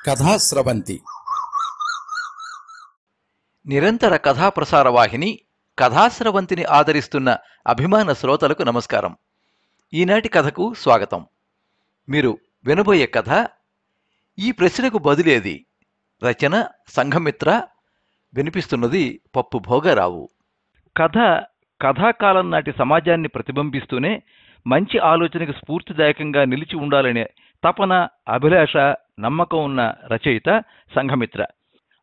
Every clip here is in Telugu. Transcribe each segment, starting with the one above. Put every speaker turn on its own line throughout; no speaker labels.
కథాస్రవంతి
నిరంతర కథాప్రసార వాహిని కథాస్రవంతిని ఆదరిస్తున్న అభిమాన శ్రోతలకు నమస్కారం. ఈనాటి కథకు స్వాగతం. మీరు వినబోయే కథ ఈ ప్రశ్నకు బదులేది. రచన సంఘమిత్ర. వినిపిస్తున్నది పప్పు భోగరావు. కథ కథాకాలం నాటి సమాజాన్ని ప్రతిబింబిస్తూనే మంచి ఆలోచనకు స్ఫూర్తిదాయకంగా నిలిచి ఉండాలనే తపన, అభిలాష, నమ్మకం ఉన్న రచయిత సంఘమిత్ర.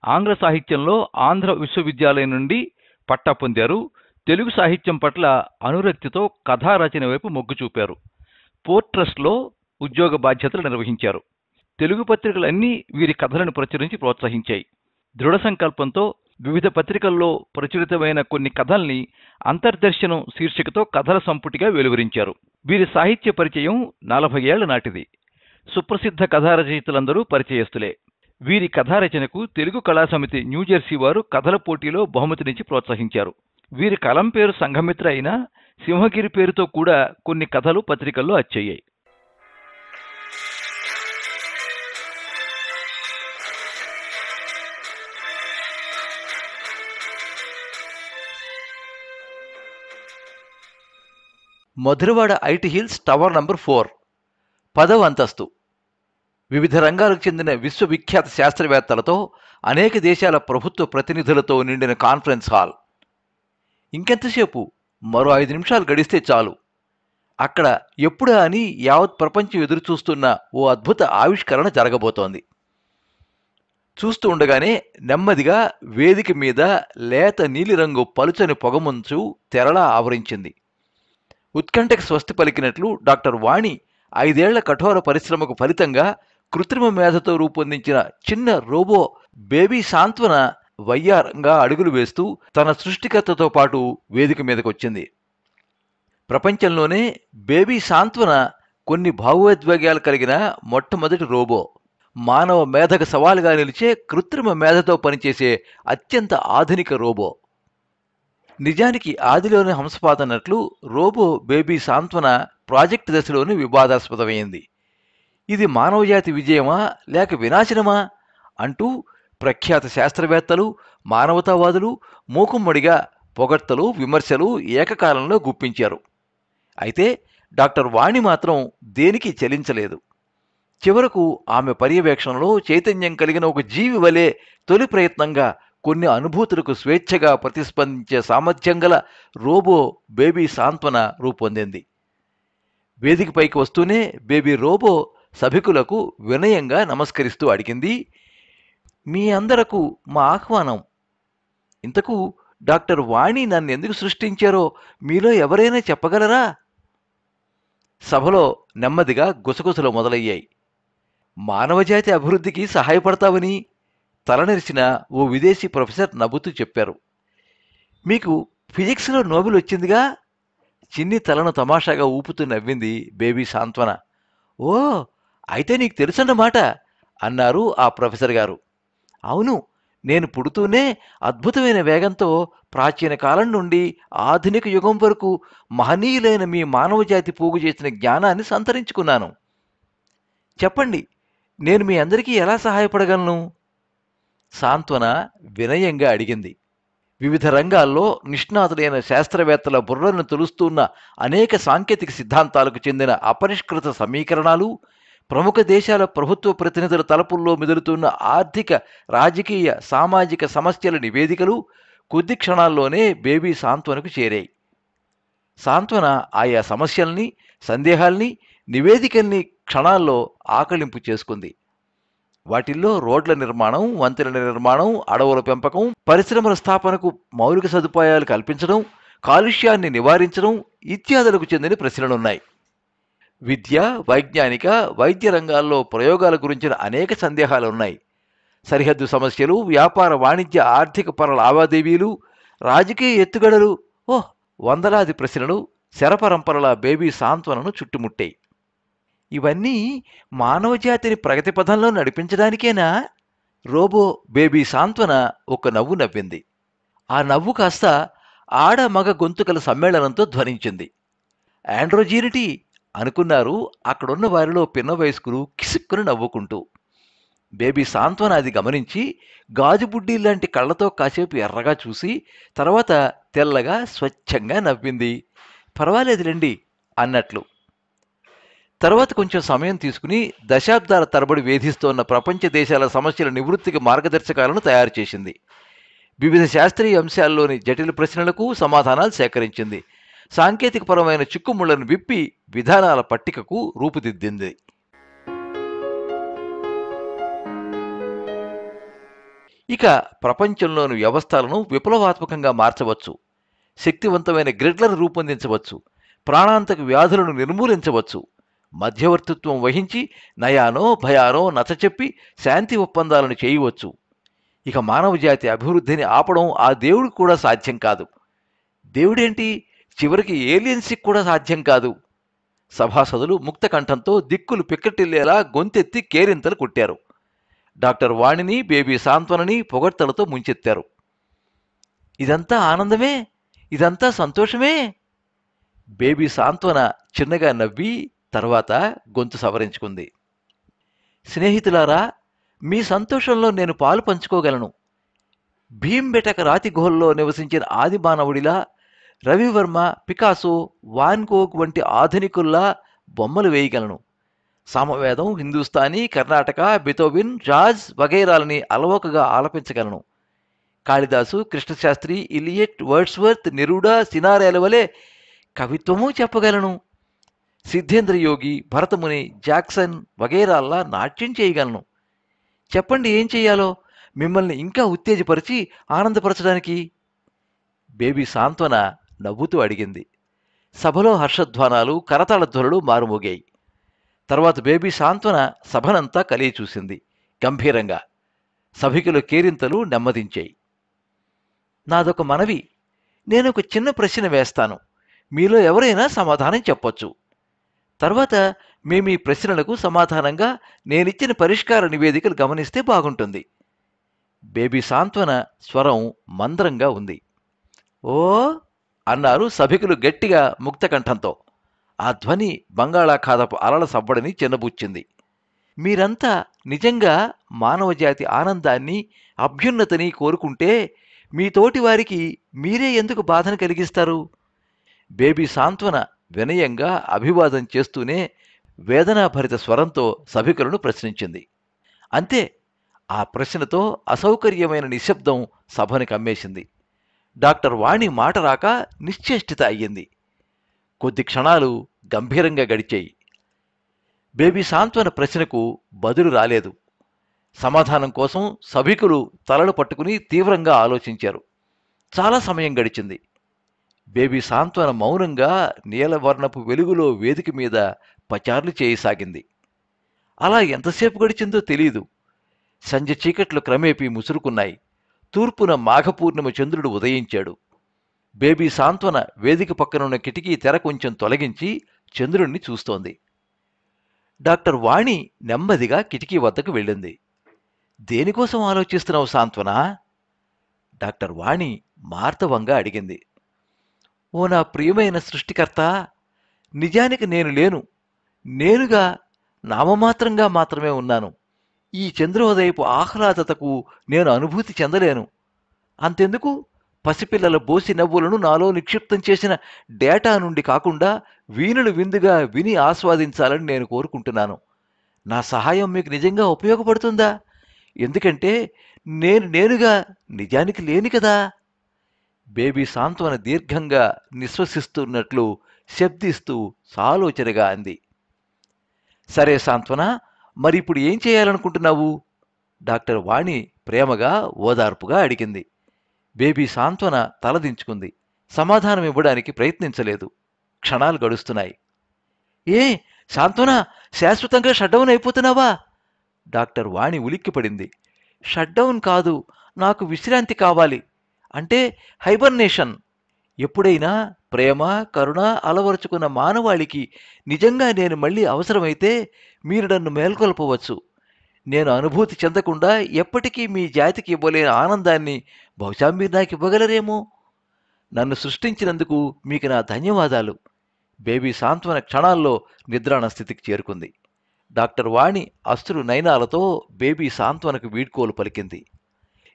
ఆంగ్ల సాహిత్యంలో ఆంధ్ర విశ్వవిద్యాలయం నుండి పట్టా పొందారు. తెలుగు సాహిత్యం పట్ల అనురక్తితో కథారచన వైపు మొగ్గు చూపారు. పోర్ట్ ట్రస్ట్లో ఉద్యోగ బాధ్యతలు నిర్వహించారు. తెలుగు పత్రికలన్నీ వీరి కథలను ప్రచురించి ప్రోత్సహించాయి. దృఢ సంకల్పంతో వివిధ పత్రికల్లో ప్రచురితమైన కొన్ని కథల్ని అంతర్దర్శనం శీర్షికతో కథల సంపుటిగా వెలువరించారు. వీరి సాహిత్య పరిచయం 40 ఏళ్ల నాటిది. సుప్రసిద్ధ కథారచయితలందరూ పరిచయస్తులే. వీరి కథారచనకు తెలుగు కళాసమితి న్యూజెర్సీ వారు కథల పోటీలో బహుమతినిచ్చి ప్రోత్సహించారు. వీరి కలం పేరు సంఘమిత్ర అయినా సింహగిరి పేరుతో కూడా కొన్ని కథలు పత్రికల్లో అచ్చయ్యాయి. Madhurawada IT hills tower number 4, 10వ అంతస్తు. వివిధ రంగాలకు చెందిన విశ్వవిఖ్యాత శాస్త్రవేత్తలతో, అనేక దేశాల ప్రభుత్వ ప్రతినిధులతో నిండిన కాన్ఫరెన్స్ హాల్. ఇంకెంతసేపు? మరో 5 నిమిషాలు గడిస్తే చాలు. అక్కడ ఎప్పుడా అని యావత్ ప్రపంచం ఎదురుచూస్తున్న ఓ అద్భుత ఆవిష్కరణ జరగబోతోంది. చూస్తూ ఉండగానే నెమ్మదిగా వేదిక మీద లేత నీలిరంగు పలుచని పొగమంచు తెరలా ఆవరించింది. ఉత్కంఠకు స్వస్తి పలికినట్లు డాక్టర్ వాణి 5 ఏళ్ల కఠోర పరిశ్రమకు ఫలితంగా కృత్రిమ మేధతో రూపొందించిన చిన్న రోబో బేబీ సాంత్వన వయ్యారంగా అడుగులు వేస్తూ తన సృష్టికర్తతో పాటు వేదిక మీదకొచ్చింది. ప్రపంచంలోనే బేబీ సాంత్వన కొన్ని భావోద్వేగాలు కలిగిన మొట్టమొదటి రోబో. మానవ మేధకు సవాలుగా నిలిచే కృత్రిమ మేధతో పనిచేసే అత్యంత ఆధునిక రోబో. నిజానికి ఆదిలోనే హంసపాతన్నట్లు రోబో బేబీ సాంత్వన ప్రాజెక్టు దశలోనే వివాదాస్పదమైంది. ఇది మానవజాతి విజయమా లేక వినాశనమా అంటూ ప్రఖ్యాత శాస్త్రవేత్తలు, మానవతావాదులు మూకుమ్మడిగా పొగడ్తలు, విమర్శలు ఏకకాలంలో గుప్పించారు. అయితే డాక్టర్ వాణి మాత్రం దేనికి చలించలేదు. చివరకు ఆమె పర్యవేక్షణలో చైతన్యం కలిగిన ఒక జీవి వలె తొలి ప్రయత్నంగా కొన్ని అనుభూతులకు స్వేచ్ఛగా ప్రతిస్పందించే సామర్థ్యం గల రోబో బేబీ సాంత్వన రూపొందింది. వేదికపైకి వస్తూనే బేబీ రోబో సభికులకు వినయంగా నమస్కరిస్తూ అడిగింది, మీ అందరకు మా ఆహ్వానం. ఇంతకు డాక్టర్ వాణి నన్ను ఎందుకు సృష్టించారో మీలో ఎవరైనా చెప్పగలరా? సభలో నెమ్మదిగా గుసగుసలు మొదలయ్యాయి. మానవజాతి అభివృద్ధికి సహాయపడతావని తలనెరిసిన ఓ విదేశీ ప్రొఫెసర్ నవ్వుతూ చెప్పారు. మీకు ఫిజిక్స్లో నోబెల్ వచ్చిందిగా? చిన్ని తలను తమాషాగా ఊపుతూ నవ్వింది బేబీ సాంత్వన. ఓ, అయితే నీకు తెలుసన్నమాట అన్నారు ఆ ప్రొఫెసర్ గారు. అవును, నేను పుడుతూనే అద్భుతమైన వేగంతో ప్రాచీన కాలం నుండి ఆధునిక యుగం వరకు మహనీయులైన మీ మానవజాతి పోగు చేసిన జ్ఞానాన్ని సంతరించుకున్నాను. చెప్పండి, నేను మీ అందరికీ ఎలా సహాయపడగలను? సాంత్వన వినయంగా అడిగింది. వివిధ రంగాల్లో నిష్ణాతులైన శాస్త్రవేత్తల బుర్రలను తొలుస్తున్న అనేక సాంకేతిక సిద్ధాంతాలకు చెందిన అపరిష్కృత సమీకరణాలు, ప్రముఖ దేశాల ప్రభుత్వ ప్రతినిధుల తలపుల్లో మెదులుతున్న ఆర్థిక, రాజకీయ, సామాజిక సమస్యల నివేదికలు కొద్ది క్షణాల్లోనే బేబీ సాంత్వనకు చేరాయి. సాంత్వన ఆయా సమస్యల్ని, సందేహాల్ని, నివేదికల్ని క్షణాల్లో ఆకళింపు చేసుకుంది. వాటిల్లో రోడ్ల నిర్మాణం, వంతెనల నిర్మాణం, అడవుల పెంపకం, పరిశ్రమల స్థాపనకు మౌలిక సదుపాయాలు కల్పించడం, కాలుష్యాన్ని నివారించడం ఇత్యాదులకు చెందిన ప్రశ్నలున్నాయి. విద్య, వైజ్ఞానిక, వైద్య రంగాల్లో ప్రయోగాల గురించిన అనేక సందేహాలున్నాయి. సరిహద్దు సమస్యలు, వ్యాపార, వాణిజ్య, ఆర్థిక పర లావాదేవీలు, రాజకీయ ఎత్తుగడలు, వందలాది ప్రశ్నలు శరపరంపరల బేబీ సాంత్వనను చుట్టుముట్టాయి. ఇవన్నీ మానవజాతిని ప్రగతి పథంలో నడిపించడానికేనా? రోబో బేబీ సాంత్వన ఒక నవ్వు నవ్వింది. ఆ నవ్వు కాస్త ఆడ మగ గొంతుకల సమ్మేళనంతో ధ్వనించింది. ఆండ్రోజీనిటీ అనుకున్నారు అక్కడున్న వారిలో పిన్న వయస్కులు కిసుక్కుని నవ్వుకుంటూ. బేబీ సాంత్వన అది గమనించి గాజు బుడ్డీ లాంటి కళ్ళతో కాసేపు ఎర్రగా చూసి తర్వాత తెల్లగా స్వచ్ఛంగా నవ్వింది. పర్వాలేదులేండి అన్నట్లు. తర్వాత కొంచెం సమయం తీసుకుని దశాబ్దాల తరబడి వేధిస్తోన్న ప్రపంచ దేశాల సమస్యల నివృత్తికి మార్గదర్శకాలను తయారు చేసింది. వివిధ శాస్త్రీయ అంశాల్లోని జటిల ప్రశ్నలకు సమాధానాలు సేకరించింది. సాంకేతికపరమైన చిక్కుముళ్లను విప్పి విధానాల పట్టికకు రూపుదిద్దింది. ఇక ప్రపంచంలోని వ్యవస్థలను విప్లవాత్మకంగా మార్చవచ్చు, శక్తివంతమైన గ్రిడ్లను రూపొందించవచ్చు, ప్రాణాంతక వ్యాధులను నిర్మూలించవచ్చు, మధ్యవర్తిత్వం వహించి నయానో భయానో నచ్చచెప్పి శాంతి ఒప్పందాలను చేయవచ్చు. ఇక మానవజాతి అభివృద్ధిని ఆపడం ఆ దేవుడికి కూడా సాధ్యం కాదు. దేవుడేంటి, చివరికి ఏలియన్స్కి కూడా సాధ్యం కాదు. సభాసదులు ముక్త కంఠంతో దిక్కులు పిక్కటిల్లేలా గొంతెత్తి కేరింతలు కొట్టారు. డాక్టర్ వాణిని, బేబీ సాంత్వనని పొగడ్తలతో ముంచెత్తారు. ఇదంతా ఆనందమే, ఇదంతా సంతోషమే. బేబీ సాంత్వన చిన్నగా నవ్వి తర్వాత గొంతు సవరించుకుంది. స్నేహితులారా, మీ సంతోషంలో నేను పాలు పంచుకోగలను. భీంబెటక రాతి గుహల్లో నివసించిన ఆది మానవుడిలా, రవివర్మ, పికాసో, వాన్ గోగ్ వంటి ఆధునికుల్లా బొమ్మలు వేయగలను. సామవేదం, హిందుస్థానీ, కర్ణాటక, బెతోవిన్, జాజ్ వగైరాలని అలవోకగా ఆలపించగలను. Kalidasa, Krishnashastri, Eliot, Wordsworth, Neruda, సినారేల వలె కవిత్వమూ చెప్పగలను. సిద్ధేంద్ర యోగి, భరతముని, జాక్సన్ వగైరాల్లా నాట్యం చేయగలను. చెప్పండి, ఏం చెయ్యాలో మిమ్మల్ని ఇంకా ఉత్తేజపరిచి ఆనందపరచడానికి? బేబీ సాంత్వన నవ్వుతూ అడిగింది. సభలో హర్షధ్వానాలు, కరతాళధ్వనులు మారుమోగాయి. తర్వాత బేబీ సాంత్వన సభనంతా కలిగి చూసింది గంభీరంగా. సభికుల కేరింతలు నెమ్మదించాయి. నాదొక మనవి. నేను ఒక చిన్న ప్రశ్న వేస్తాను. మీలో ఎవరైనా సమాధానం చెప్పొచ్చు. తర్వాత మేము ఈ ప్రశ్నలకు సమాధానంగా నేనిచ్చిన పరిష్కార నివేదికలు గమనిస్తే బాగుంటుంది. బేబీ సాంత్వన స్వరం మంద్రంగా ఉంది. ఓ అన్నారు సభికులు గట్టిగా ముక్తకంఠంతో. ఆ ధ్వని బంగాళాఖాతపు అలల సవ్వడిని చిన్నబుచ్చింది. మీరంతా నిజంగా మానవజాతి ఆనందాన్ని, అభ్యున్నతిని కోరుకుంటే మీ తోటి వారికి మీరే ఎందుకు బాధను కలిగిస్తారు? బేబీ సాంత్వన వినయంగా అభివాదం చేస్తూనే వేదనాభరిత స్వరంతో సభికులను ప్రశ్నించింది. అంతే, ఆ ప్రశ్నతో అసౌకర్యమైన నిశ్శబ్దం సభని కమ్మేసింది. డాక్టర్ వాణి మాట రాక నిశ్చేష్టిత అయ్యింది. కొద్ది క్షణాలు గంభీరంగా గడిచాయి. బేబీ సాంత్వన ప్రశ్నకు బదులు రాలేదు. సమాధానం కోసం సభికులు తలలు పట్టుకుని తీవ్రంగా ఆలోచించారు. చాలా సమయం గడిచింది. బేబీ సాంత్వన మౌనంగా నీలవర్ణపు వెలుగులో వేదిక మీద పచార్లు చేయసాగింది. అలా ఎంతసేపు గడిచిందో తెలీదు. సంధ్య చీకట్లు క్రమేపీ ముసురుకున్నాయి. తూర్పున మాఘపూర్ణిమ చంద్రుడు ఉదయించాడు. బేబీ సాంత్వన వేదిక పక్కనున్న కిటికీ తెర కొంచెం తొలగించి చంద్రుణ్ణి చూస్తోంది. డాక్టర్ వాణి నెమ్మదిగా కిటికీ వద్దకు వెళ్ళింది. దేనికోసం ఆలోచిస్తున్నావు సాంత్వన? డాక్టర్ వాణి మార్తవంగా అడిగింది. ఓ నా ప్రియమైన సృష్టికర్త, నిజానికి నేను లేను. నేనుగా నామమాత్రంగా మాత్రమే ఉన్నాను. ఈ చంద్రోదయపు ఆహ్లాదతకు నేను అనుభూతి చెందలేను. అంతెందుకు, పసిపిల్లల బోసి నవ్వులను నాలో నిక్షిప్తం చేసిన డేటా నుండి కాకుండా వీణులు విందుగా విని ఆస్వాదించాలని నేను కోరుకుంటున్నాను. నా సహాయం మీకు నిజంగా ఉపయోగపడుతుందా? ఎందుకంటే నేనుగా నిజానికి లేని కదా. బేబీ సాంత్వన దీర్ఘంగా నిశ్వసిస్తున్నట్లు శబ్దిస్తూ సాలోచనగా అంది. సరే సాంత్వన, మరి ఇప్పుడు ఏం చేయాలనుకుంటున్నావు? డాక్టర్ వాణి ప్రేమగా ఓదార్పుగా అడిగింది. బేబీ సాంత్వన తలదించుకుంది. సమాధానం ఇవ్వడానికి ప్రయత్నించలేదు. క్షణాలు గడుస్తున్నాయి. ఏ సాంత్వన, శాశ్వతంగా షట్డౌన్ అయిపోతున్నావా? డాక్టర్ వాణి ఉలిక్కిపడింది. షట్డౌన్ కాదు, నాకు విశ్రాంతి కావాలి. అంటే హైబర్నేషన్. ఎప్పుడైనా ప్రేమ, కరుణ అలవరుచుకున్న మానవాళికి నిజంగా నేను మళ్ళీ అవసరమైతే మీరు నన్ను మేల్కొల్పవచ్చు. నేను అనుభూతి చెందకుండా ఎప్పటికీ మీ జాతికి ఇవ్వలేని ఆనందాన్ని బహుశా మీరు నాకు ఇవ్వగలరేమో. నన్ను సృష్టించినందుకు మీకు నా ధన్యవాదాలు. బేబీ సాంత్వన క్షణాల్లో నిద్రాణ స్థితికి చేరుకుంది. డాక్టర్ వాణి అశ్రు నయనాలతో బేబీ సాంత్వనకు వీడ్కోలు పలికింది.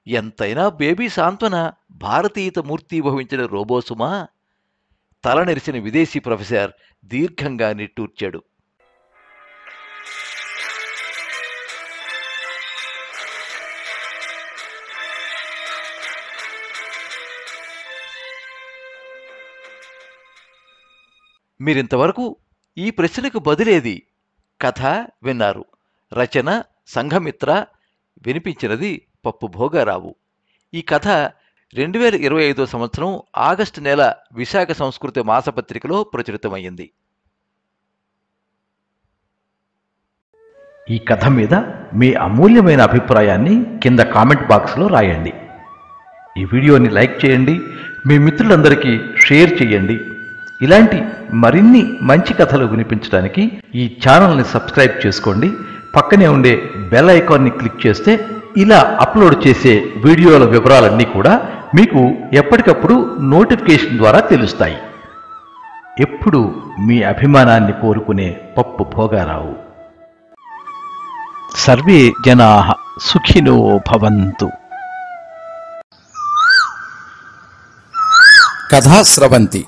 ఎంతైనా బేబీ సాంత్వన భారతీయత మూర్తీభవించిన రోబోసుమా? తలనెరిసిన విదేశీ ప్రొఫెసర్ దీర్ఘంగా నిట్టూర్చాడు. మీరింతవరకు ఈ ప్రశ్నకు బదిలేది కథ విన్నారు. రచన సంఘమిత్ర, వినిపించినది పప్పు భోగారావు. ఈ కథ 2025 సంవత్సరం ఆగస్టు నెల విశాఖ సంస్కృతి మాసపత్రికలో ప్రచురితమయ్యింది. ఈ కథ మీద మీ అమూల్యమైన అభిప్రాయాన్ని కింద కామెంట్ బాక్స్లో రాయండి. ఈ వీడియోని లైక్ చేయండి, మీ మిత్రులందరికీ షేర్ చేయండి. ఇలాంటి మరిన్ని మంచి కథలు వినిపించడానికి ఈ ఛానల్ని సబ్స్క్రైబ్ చేసుకోండి. పక్కనే ఉండే బెల్ ఐకాన్ని క్లిక్ చేస్తే ఇలా అప్లోడ్ చేసే వీడియోల వివరాలన్నీ కూడా మీకు ఎప్పటికప్పుడు నోటిఫికేషన్ ద్వారా తెలుస్తాయి. ఎప్పుడు మీ అభిమానాన్ని కోరుకునే పప్పు భోగారావు. సర్వే జనాః సుఖినో భవంతు.
కథా స్రవంతి.